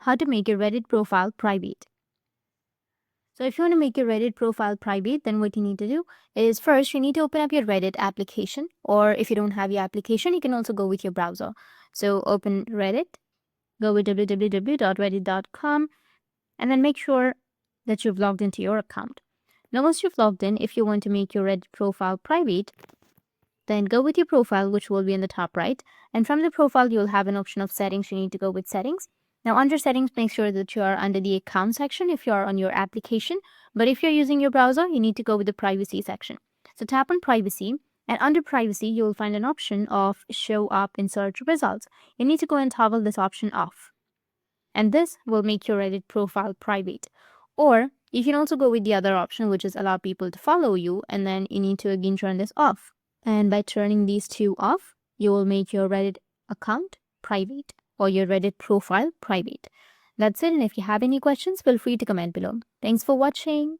how to make your Reddit profile private. So if you want to make your Reddit profile private, then what you need to do is first you need to open up your Reddit application, or if you don't have your application, you can also go with your browser. So open Reddit, go with www.reddit.com, and then make sure that you've logged into your account. Now, once you've logged in, if you want to make your Reddit profile private, then go with your profile, which will be in the top right. And from the profile, you'll have an option of settings. You need to go with settings. Now, under settings, make sure that you are under the account section if you are on your application. But if you're using your browser, you need to go with the privacy section. So tap on privacy. And under privacy, you will find an option of show up in search results. You need to go and toggle this option off. And this will make your Reddit profile private. Or you can also go with the other option, which is allow people to follow you. And then you need to again turn this off. And by turning these two off, you will make your Reddit account private or your Reddit profile private. That's it. And if you have any questions, feel free to comment below. Thanks for watching.